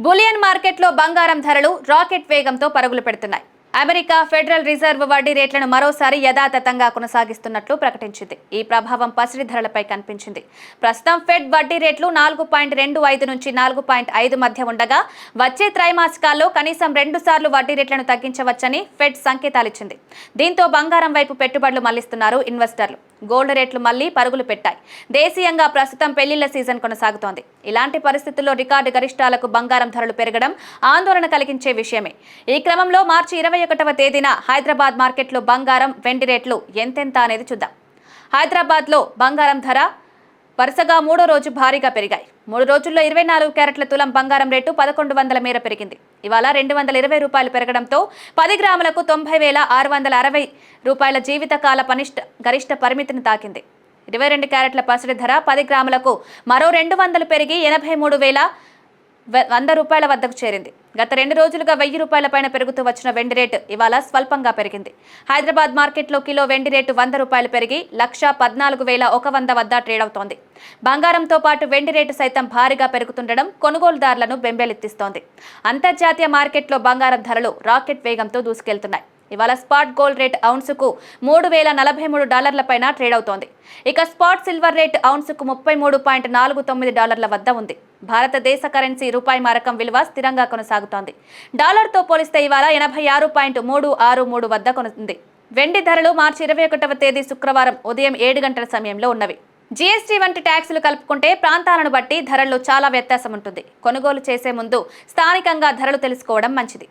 Bullion మార్కెట్లో బంగారం ధరలు రాకెట్ వేగంతో పరుగులు పెడుతున్నాయి. అమెరికా ఫెడరల్ రిజర్వ్ వడ్డీ రేట్లను మరోసారి యథాతథంగా కొనసాగిస్తున్నట్లు ప్రకటించింది. ఈ ప్రభావం పసిడి ధరలపై కనిపించింది. ప్రస్తుతం ఫెడ్ వడ్డీ రేట్లు 4.25 నుంచి 4.5 మధ్య ఉండగా వచ్చే త్రైమాసికాల్లో కనీసం 2 సార్లు వడ్డీ రేట్లను తగ్గించవచ్చని ఫెడ్ సంకేతాలిచ్చింది. దీంతో బంగారం వైపు పెట్టుబడులు మళ్లిస్తున్నారు ఇన్వెస్టర్లు. గోల్డ్ రేట్లు మళ్లీ పరుగులు పెట్టాయి. దేశీయంగా ప్రస్తుతం పెళ్లిళ్ల సీజన్ కొనసాగుతోంది. ఇలాంటి పరిస్థితుల్లో రికార్డు గరిష్టాలకు బంగారం ధరలు పెరగడం ఆందోళన కలిగించే విషయమే. ఈ క్రమంలో మార్చి 21వ తేదీన హైదరాబాద్ మార్కెట్లో బంగారం, వెండి రేట్లు ఎంతెంత అనేది చూద్దాం. హైదరాబాద్లో బంగారం ధర వరుసగా 3వ రోజు భారీగా పెరిగాయి. 3 రోజుల్లో 24 క్యారెట్ల తులం బంగారం రేటు 1100 మేర పెరిగింది. ఇవాళ 220 రూపాయలు పెరగడంతో 10 గ్రాములకు 90,660 రూపాయల జీవితకాల గరిష్ట పరిమితిని తాకింది. 22 క్యారెట్ల పసిడి ధర 10 గ్రాములకు మరో 200 పెరిగి 83,100 రూపాయల వద్దకు చేరింది. గత 2 రోజులుగా 1000 రూపాయల పైన పెరుగుతూ వచ్చిన వెండి రేటు ఇవాళ స్వల్పంగా పెరిగింది. హైదరాబాద్ మార్కెట్లో కిలో వెండి రేటు 100 రూపాయలు పెరిగి 1,14,100 వద్ద ట్రేడ్ అవుతోంది. బంగారంతో పాటు వెండి రేటు సైతం భారీగా పెరుగుతుండడం కొనుగోలుదారులను బెంబేలెత్తిస్తోంది. అంతర్జాతీయ మార్కెట్లో బంగారం ధరలు రాకెట్ వేగంతో దూసుకెళ్తున్నాయి. ఇవాళ స్పాట్ గోల్డ్ రేట్ ఔన్సుకు $3,043 పైన ట్రేడ్ అవుతోంది. ఇక స్పాట్ సిల్వర్ రేట్ ఔన్సుకు $33.49 వద్ద ఉంది. భారతదేశ కరెన్సీ రూపాయి మారకం విలువ స్థిరంగా కొనసాగుతోంది. డాలర్తో పోలిస్తే ఇవాళ 86.363 వద్ద ఉంది. వెండి ధరలు మార్చి 21వ తేదీ శుక్రవారం ఉదయం 7 గంటల సమయంలో ఉన్నవి. జీఎస్టీ వంటి ట్యాక్సులు కలుపుకుంటే ప్రాంతాలను బట్టి ధరల్లో చాలా వ్యత్యాసం ఉంటుంది. కొనుగోలు చేసే ముందు స్థానికంగా ధరలు తెలుసుకోవడం మంచిది.